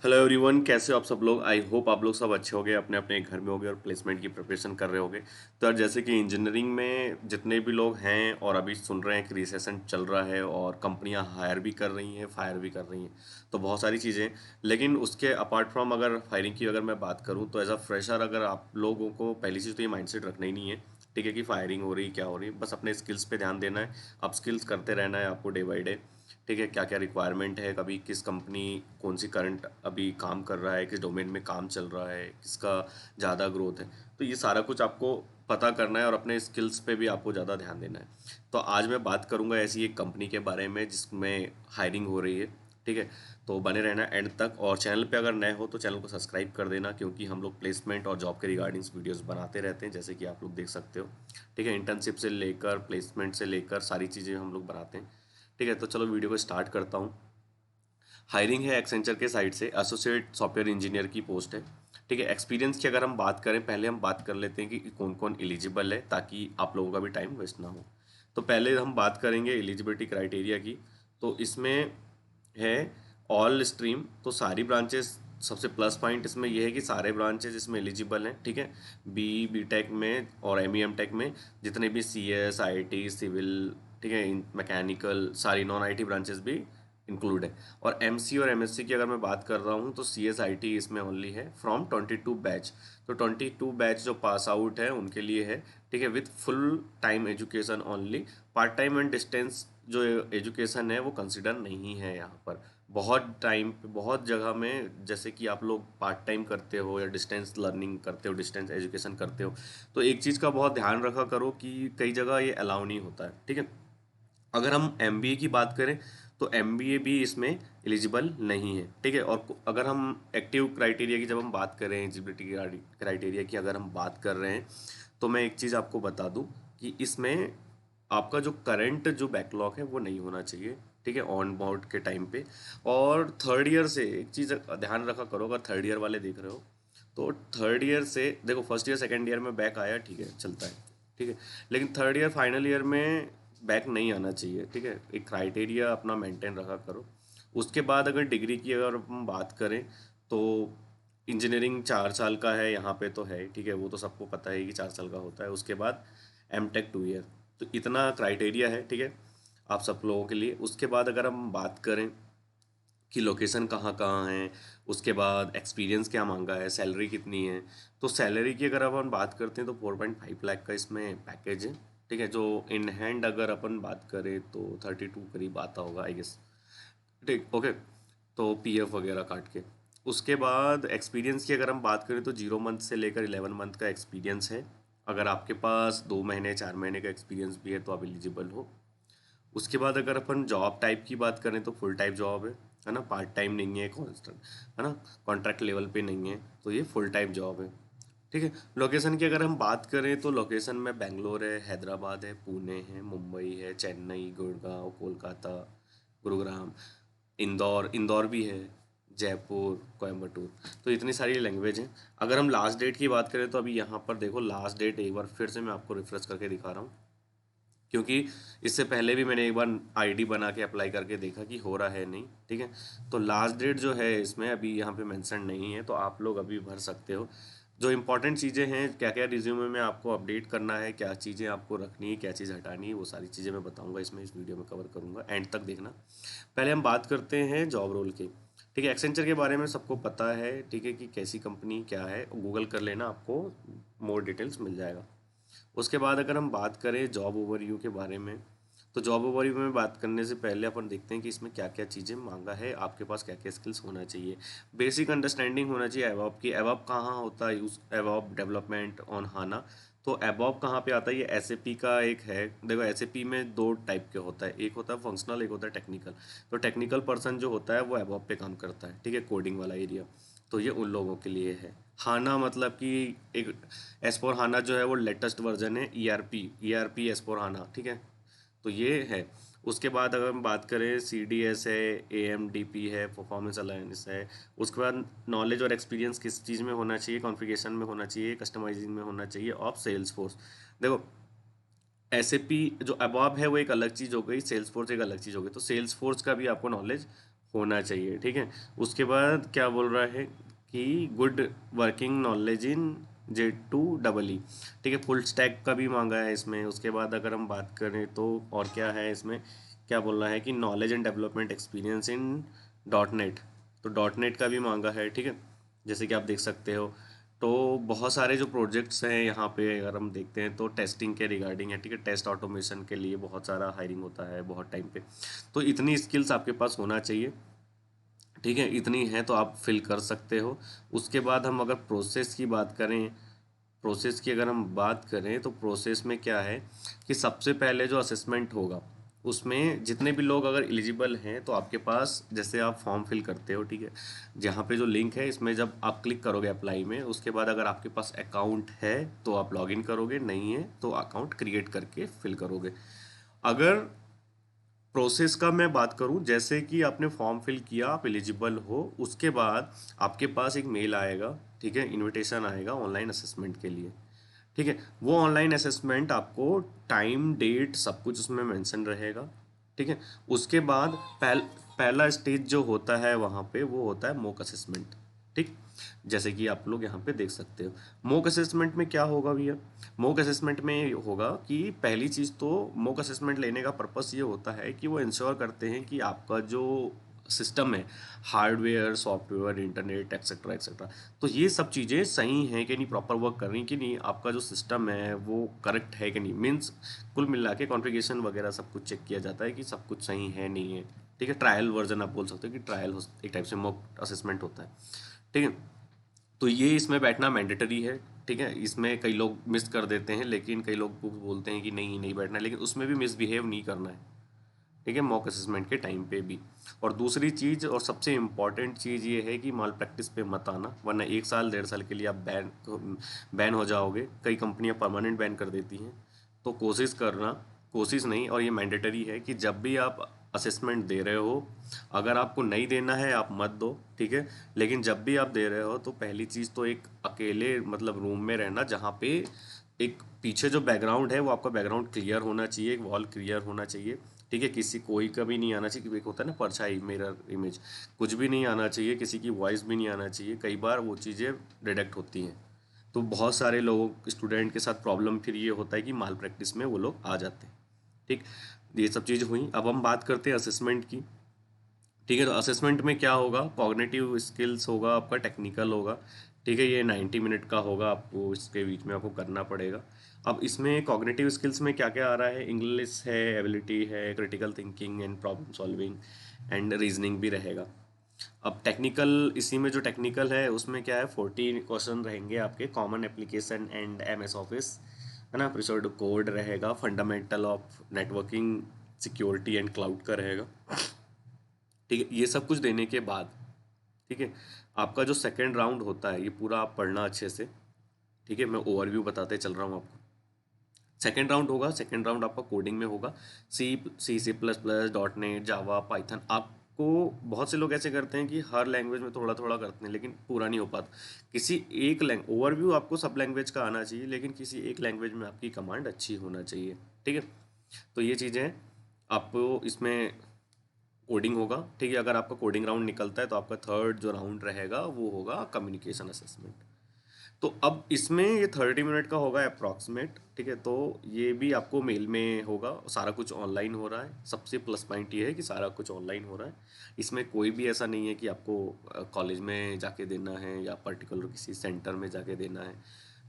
Hello everyone, कैसे हो आप सब लोग। आई होप आप लोग सब अच्छे होंगे, अपने अपने घर में होंगे और प्लेसमेंट की प्रिपरेशन कर रहे होंगे। तो यार, जैसे कि इंजीनियरिंग में जितने भी लोग हैं और अभी सुन रहे हैं कि रिसेशन चल रहा है और कंपनियां हायर भी कर रही हैं, फायर भी कर रही हैं, तो बहुत सारी चीज़ें। लेकिन उसके अपार्ट फ्रॉम अगर फायरिंग की अगर मैं बात करूँ तो एज अ फ्रेशर अगर आप लोगों को पहली चीज़ तो ये माइंडसेट रखना ही नहीं है, ठीक है, कि फायरिंग हो रही क्या हो रही है। बस अपने स्किल्स पे ध्यान देना है, आप स्किल्स करते रहना है आपको डे बाई डे। ठीक है, क्या क्या रिक्वायरमेंट है, कभी किस कंपनी कौन सी करंट अभी काम कर रहा है, किस डोमेन में काम चल रहा है, किसका ज़्यादा ग्रोथ है। तो ये सारा कुछ आपको पता करना है और अपने स्किल्स पे भी आपको ज़्यादा ध्यान देना है। तो आज मैं बात करूंगा ऐसी एक कंपनी के बारे में जिसमें हायरिंग हो रही है। ठीक है, तो बने रहना एंड तक, और चैनल पे अगर नए हो तो चैनल को सब्सक्राइब कर देना, क्योंकि हम लोग प्लेसमेंट और जॉब के रिगार्डिंग्स वीडियोस बनाते रहते हैं, जैसे कि आप लोग देख सकते हो। ठीक है, इंटर्नशिप से लेकर प्लेसमेंट से लेकर सारी चीज़ें हम लोग बनाते हैं। ठीक है, तो चलो वीडियो को स्टार्ट करता हूँ। हायरिंग है एक्सेंचर के साइड से, एसोसिएट सॉफ्टवेयर इंजीनियर की पोस्ट है। ठीक है, एक्सपीरियंस की अगर हम बात करें, पहले हम बात कर लेते हैं कि कौन कौन एलिजिबल है, ताकि आप लोगों का भी टाइम वेस्ट ना हो। तो पहले हम बात करेंगे एलिजिबिलिटी क्राइटेरिया की। तो इसमें है ऑल स्ट्रीम, तो सारी ब्रांचेस। सबसे प्लस पॉइंट इसमें यह है कि सारे ब्रांचेस इसमें एलिजिबल हैं। ठीक है, बी टेक में और एम टेक में जितने भी C S I T civil, ठीक है, मैकेनिकल, सारी नॉन आई टी ब्रांचेस भी इंक्लूड है। और एमसी और एमएससी की अगर मैं बात कर रहा हूँ तो सी एस आई टी इसमें ओनली है फ्रॉम 22 बैच। तो 22 बैच जो पास आउट है उनके लिए है। ठीक है, with full time education only. Part time and distance जो एजुकेशन है वो कंसिडर नहीं है यहाँ पर। बहुत टाइम पे बहुत जगह में, जैसे कि आप लोग पार्ट टाइम करते हो या डिस्टेंस लर्निंग करते हो, डिस्टेंस एजुकेशन करते हो, तो एक चीज़ का बहुत ध्यान रखा करो कि कई जगह ये अलाउ नहीं होता है। ठीक है, अगर हम एमबीए की बात करें तो एमबीए भी इसमें एलिजिबल नहीं है। ठीक है, और अगर हम एक्टिव क्राइटेरिया की जब हम बात करें, एलिजिबिलिटी क्राइटेरिया की अगर हम बात कर रहे हैं, तो मैं एक चीज़ आपको बता दूं कि इसमें आपका जो करंट जो बैकलॉग है वो नहीं होना चाहिए। ठीक है, ऑन बोर्ड के टाइम पे। और थर्ड ईयर से एक चीज़ ध्यान रखा करो, अगर थर्ड ईयर वाले देख रहे हो तो थर्ड ईयर से देखो, फर्स्ट ईयर सेकेंड ईयर में बैक आया, ठीक है, चलता है। ठीक है, लेकिन थर्ड ईयर फाइनल ईयर में बैक नहीं आना चाहिए। ठीक है, एक क्राइटेरिया अपना मेंटेन रखा करो। उसके बाद अगर डिग्री की अगर हम बात करें तो इंजीनियरिंग 4 साल का है यहाँ पे तो है। ठीक है, वो तो सबको पता है कि 4 साल का होता है। उसके बाद एम टेक 2 ईयर। तो इतना क्राइटेरिया है, ठीक है, आप सब लोगों के लिए। उसके बाद अगर हम बात करें कि लोकेशन कहाँ कहाँ है, उसके बाद एक्सपीरियंस क्या मांगा है, सैलरी कितनी है, तो सैलरी की अगर अपन बात करते हैं तो 4.5 लाख का इसमें पैकेज है। ठीक है, जो इन हैंड अगर अपन बात करें तो 32 करीब आता होगा आई गेस। ठीक, ओके। तो पीएफ वगैरह काट के उसके बाद एक्सपीरियंस की अगर हम बात करें तो 0 मंथ से लेकर 11 मंथ का एक्सपीरियंस है। अगर आपके पास 2 महीने 4 महीने का एक्सपीरियंस भी है तो आप एलिजिबल हो। उसके बाद अगर अपन जॉब टाइप की बात करें तो फुल टाइम जॉब है ना, पार्ट टाइम नहीं है, कॉन्स्टेंट है ना, कॉन्ट्रैक्ट लेवल पे नहीं है, तो ये फुल टाइम जॉब है। ठीक है, लोकेशन की अगर हम बात करें तो लोकेशन में बेंगलोर है, हैदराबाद है, पुणे है, मुंबई है, चेन्नई, गुड़गांव, कोलकाता, गुरुग्राम, इंदौर, इंदौर भी है, जयपुर, कोयम्बटूर। तो इतनी सारी लैंग्वेज हैं। अगर हम लास्ट डेट की बात करें तो अभी यहाँ पर देखो, लास्ट डेट एक बार फिर से मैं आपको रिफ्रेश करके दिखा रहा हूँ, क्योंकि इससे पहले भी मैंने एक बार आईडी बना के अप्लाई करके देखा कि हो रहा है नहीं। ठीक है, तो लास्ट डेट जो है इसमें अभी यहाँ पे मेंशन नहीं है, तो आप लोग अभी भर सकते हो। जो इंपॉर्टेंट चीज़ें हैं, क्या क्या रिज्यूमे में आपको अपडेट करना है, क्या चीज़ें आपको रखनी है, क्या चीज़ हटानी है, वो सारी चीज़ें मैं बताऊंगा इसमें, इस वीडियो में कवर करूंगा, एंड तक देखना। पहले हम बात करते हैं जॉब रोल की। ठीक है, एक्सेंचर के बारे में सबको पता है, ठीक है, कि कैसी कंपनी क्या है, गूगल कर लेना, आपको मोर डिटेल्स मिल जाएगा। उसके बाद अगर हम बात करें जॉब ओवरव्यू के बारे में, तो जॉब ओवरव्यू में बात करने से पहले अपन देखते हैं कि इसमें क्या क्या चीज़ें मांगा है, आपके पास क्या क्या स्किल्स होना चाहिए। बेसिक अंडरस्टैंडिंग होना चाहिए एवॉप की। एवॉप कहाँ होता है यूज, एवॉप डेवलपमेंट ऑन हाना। तो एवॉप कहाँ पे आता है, ये एसएपी का एक है। देखो, एसएपी में दो टाइप के होता है, एक होता है फंक्शनल, एक होता है टेक्निकल। तो टेक्निकल पर्सन जो होता है वो एवॉप पे काम करता है, ठीक है, कोडिंग वाला एरिया। तो ये उन लोगों के लिए है। हाना मतलब कि एक एस फोर हाना जो है वो लेटेस्ट वर्जन है, E R P S four HANA. ठीक है, तो ये है। उसके बाद अगर हम बात करें, सी डी एस है, ए एम डी पी है, परफॉर्मेंस अलायंस है। उसके बाद नॉलेज और एक्सपीरियंस किस चीज़ में होना चाहिए, कॉन्फ़िगरेशन में होना चाहिए, कस्टमाइजिंग में होना चाहिए, ऑफ सेल्स फोर्स। देखो, एस ए पी जो अबॉब है वो एक अलग चीज़ हो गई, सेल्स फोर्स एक अलग चीज़ हो गई, तो सेल्स फोर्स का भी आपको नॉलेज होना चाहिए, ठीक है। उसके बाद क्या बोल रहा है कि good working knowledge in J2EE, ठीक है, फुल स्टैक का भी मांगा है इसमें। उसके बाद अगर हम बात करें तो और क्या है इसमें, क्या बोल रहा है कि knowledge and development experience in .NET, तो .NET का भी मांगा है, ठीक है, जैसे कि आप देख सकते हो। तो बहुत सारे जो प्रोजेक्ट्स हैं यहाँ पे अगर हम देखते हैं तो टेस्टिंग के रिगार्डिंग है, ठीक है, टेस्ट ऑटोमेशन के लिए बहुत सारा हायरिंग होता है बहुत टाइम पे। तो इतनी स्किल्स आपके पास होना चाहिए, ठीक है, इतनी है तो आप फिल कर सकते हो। उसके बाद हम अगर प्रोसेस की बात करें, प्रोसेस की अगर हम बात करें तो प्रोसेस में क्या है कि सबसे पहले जो असेसमेंट होगा उसमें जितने भी लोग अगर एलिजिबल हैं तो आपके पास, जैसे आप फॉर्म फिल करते हो, ठीक है, जहाँ पे जो लिंक है इसमें जब आप क्लिक करोगे अप्लाई में, उसके बाद अगर आपके पास अकाउंट है तो आप लॉगिन करोगे, नहीं है तो अकाउंट क्रिएट करके फिल करोगे। अगर प्रोसेस का मैं बात करूं, जैसे कि आपने फॉर्म फिल किया, आप एलिजिबल हो, उसके बाद आपके पास एक मेल आएगा, ठीक है, इनविटेशन आएगा ऑनलाइन असेसमेंट के लिए, ठीक है। वो ऑनलाइन असेसमेंट आपको टाइम डेट सब कुछ उसमें मेंशन रहेगा, ठीक है। उसके बाद पहला स्टेज जो होता है वहाँ पे वो होता है मॉक असेसमेंट, ठीक, जैसे कि आप लोग यहाँ पे देख सकते हो। मॉक असेसमेंट में क्या होगा भैया, मॉक असेसमेंट में ये होगा कि पहली चीज़ तो मॉक असेसमेंट लेने का पर्पस ये होता है कि वो इंश्योर करते हैं कि आपका जो सिस्टम है, hardware, software, internet, etcetera etcetera, तो ये सब चीज़ें सही हैं कि नहीं, प्रॉपर वर्क कर रही कि नहीं, आपका जो सिस्टम है वो करेक्ट है कि नहीं, मीन्स कुल मिला के कॉन्फ़िगरेशन वगैरह सब कुछ चेक किया जाता है कि सब कुछ सही है नहीं है, ठीक है। ट्रायल वर्जन आप बोल सकते हो कि ट्रायल एक टाइप से मॉक असेसमेंट होता है, ठीक है। तो ये इसमें बैठना मैंडेटरी है, ठीक है। इसमें कई लोग मिस कर देते हैं, लेकिन कई लोग बोलते हैं कि नहीं नहीं बैठना है, लेकिन उसमें भी मिसबिहेव नहीं करना है, ठीक है, मॉक असेसमेंट के टाइम पे भी। और दूसरी चीज़ और सबसे इम्पॉर्टेंट चीज़ ये है कि माल प्रैक्टिस पे मत आना, वरना 1 साल 1.5 साल के लिए आप बैन हो जाओगे। कई कंपनियां परमानेंट बैन कर देती हैं। तो कोशिश करना, कोशिश नहीं, और ये मैंडेटरी है कि जब भी आप असेसमेंट दे रहे हो, अगर आपको नहीं देना है आप मत दो, ठीक है, लेकिन जब भी आप दे रहे हो तो पहली चीज़ तो एक अकेले मतलब रूम में रहना, जहाँ पे एक पीछे जो बैकग्राउंड है वो आपका बैकग्राउंड क्लियर होना चाहिए, एक वॉल क्लियर होना चाहिए, ठीक है, किसी कोई का भी नहीं आना चाहिए, क्योंकि एक होता है ना परछाई, मिरर इमेज, कुछ भी नहीं आना चाहिए, किसी की वॉइस भी नहीं आना चाहिए, कई बार वो चीज़ें डिटेक्ट होती हैं। तो बहुत सारे लोगों स्टूडेंट के साथ प्रॉब्लम फिर ये होता है कि माल प्रैक्टिस में वो लोग आ जाते हैं, ठीक। ये सब चीज़ हुई। अब हम बात करते हैं असेसमेंट की, ठीक है। तो असेसमेंट में क्या होगा, कॉग्निटिव स्किल्स होगा आपका, टेक्निकल होगा, ठीक है, ये 90 मिनट का होगा, आपको इसके बीच में आपको करना पड़ेगा। अब इसमें कॉग्निटिव स्किल्स में क्या क्या आ रहा है, इंग्लिश है, एबिलिटी है, critical thinking and problem solving and reasoning भी रहेगा। अब टेक्निकल, इसी में जो टेक्निकल है उसमें क्या है, 40 क्वेश्चन रहेंगे आपके, common application and MS office, है ना, प्रिसर्ड कोड रहेगा, fundamental of networking, security and cloud का रहेगा, ठीक है। ये सब कुछ देने के बाद, ठीक है, आपका जो सेकंड राउंड होता है ये पूरा आप पढ़ना अच्छे से, ठीक है, मैं ओवरव्यू बताते चल रहा हूँ आपको। सेकंड राउंड होगा, सेकंड राउंड आपका कोडिंग में होगा, C++, .NET, जावा, पाइथन। आपको बहुत से लोग ऐसे करते हैं कि हर लैंग्वेज में थोड़ा थोड़ा करते हैं, लेकिन पूरा नहीं हो पाता। किसी एक ओवरव्यू आपको सब लैंग्वेज का आना चाहिए, लेकिन किसी एक लैंग्वेज में आपकी कमांड अच्छी होना चाहिए, ठीक है। तो ये चीज़ें हैं। आपको इसमें कोडिंग होगा, ठीक है। अगर आपका कोडिंग राउंड निकलता है तो आपका थर्ड जो राउंड रहेगा वो होगा कम्युनिकेशन असेसमेंट। तो अब इसमें ये 30 मिनट का होगा अप्रॉक्सीमेट, ठीक है। तो ये भी आपको मेल में होगा, सारा कुछ ऑनलाइन हो रहा है। सबसे प्लस पॉइंट ये है कि सारा कुछ ऑनलाइन हो रहा है, इसमें कोई भी ऐसा नहीं है कि आपको कॉलेज में जाके देना है या पर्टिकुलर किसी सेंटर में जाके देना है।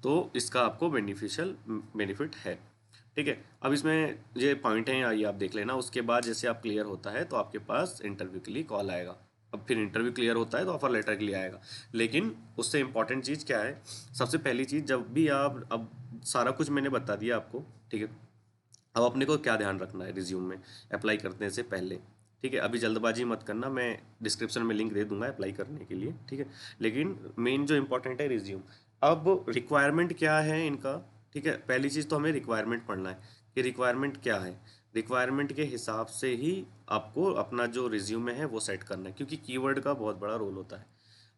तो इसका आपको बेनिफिट है, ठीक है। अब इसमें ये पॉइंट हैं, ये आप देख लेना। उसके बाद जैसे आप क्लियर होता है तो आपके पास इंटरव्यू के लिए कॉल आएगा। अब फिर इंटरव्यू क्लियर होता है तो ऑफर लेटर के लिए आएगा। लेकिन उससे इम्पॉर्टेंट चीज़ क्या है, सबसे पहली चीज़, जब भी आप, अब सारा कुछ मैंने बता दिया आपको, ठीक है। अब अपने को क्या ध्यान रखना है रिज्यूम में अप्लाई करने से पहले, ठीक है। अभी जल्दबाजी मत करना, मैं डिस्क्रिप्शन में लिंक दे दूंगा अप्लाई करने के लिए, ठीक है। लेकिन मेन जो इंपॉर्टेंट है रिज्यूम। अब रिक्वायरमेंट क्या है इनका, ठीक है। पहली चीज़ तो हमें रिक्वायरमेंट पढ़ना है कि रिक्वायरमेंट क्या है। रिक्वायरमेंट के हिसाब से ही आपको अपना जो रिज्यूमे है वो सेट करना है, क्योंकि कीवर्ड का बहुत बड़ा रोल होता है।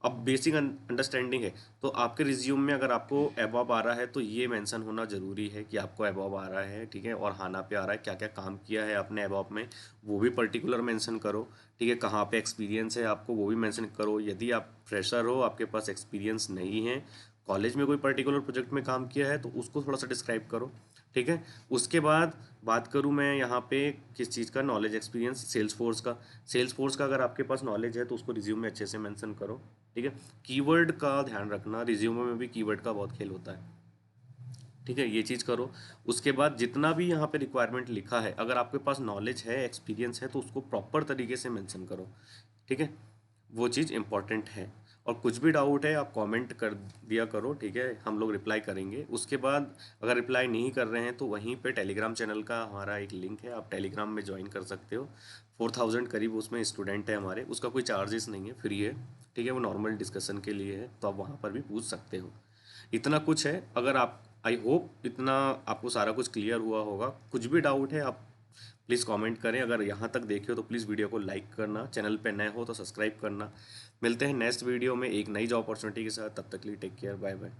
अब बेसिक अंडरस्टैंडिंग है तो आपके रिज्यूम में अगर आपको एबॉब आ रहा है तो ये मेंशन होना ज़रूरी है कि आपको एबॉब आ रहा है, ठीक है, और हाना पे आ रहा है, क्या क्या काम किया है आपने एबॉब में वो भी पर्टिकुलर मेंशन करो, ठीक है, कहाँ पे एक्सपीरियंस है आपको वो भी मेंशन करो। यदि आप फ्रेशर हो, आपके पास एक्सपीरियंस नहीं है, कॉलेज में कोई पर्टिकुलर प्रोजेक्ट में काम किया है तो उसको थोड़ा सा डिस्क्राइब करो, ठीक है। उसके बाद बात करूँ मैं यहाँ पे किस चीज़ का, नॉलेज एक्सपीरियंस सेल्स फोर्स का। सेल्स फोर्स का अगर आपके पास नॉलेज है तो उसको रिज्यूम में अच्छे से मेंशन करो, ठीक है। कीवर्ड का ध्यान रखना, रिज्यूमे में भी कीवर्ड का बहुत खेल होता है, ठीक है, ये चीज़ करो। उसके बाद जितना भी यहाँ पे रिक्वायरमेंट लिखा है, अगर आपके पास नॉलेज है, एक्सपीरियंस है, तो उसको प्रॉपर तरीके से मेंशन करो, ठीक है, वो चीज़ इंपॉर्टेंट है। और कुछ भी डाउट है आप कमेंट कर दिया करो, ठीक है, हम लोग रिप्लाई करेंगे। उसके बाद अगर रिप्लाई नहीं कर रहे हैं तो वहीं पे टेलीग्राम चैनल का हमारा एक लिंक है, आप टेलीग्राम में ज्वाइन कर सकते हो। 4000 करीब उसमें स्टूडेंट है हमारे, उसका कोई चार्जेस नहीं है, फ्री है, ठीक है, वो नॉर्मल डिस्कशन के लिए है, तो आप वहाँ पर भी पूछ सकते हो। इतना कुछ है। अगर आप, आई होप इतना आपको सारा कुछ क्लियर हुआ होगा। कुछ भी डाउट है आप प्लीज़ कमेंट करें। अगर यहाँ तक देखे हो तो प्लीज़ वीडियो को लाइक करना, चैनल पे नए हो तो सब्सक्राइब करना। मिलते हैं नेक्स्ट वीडियो में एक नई जॉब अपॉर्चुनिटी के साथ, तब तक के लिए टेक केयर, बाय बाय।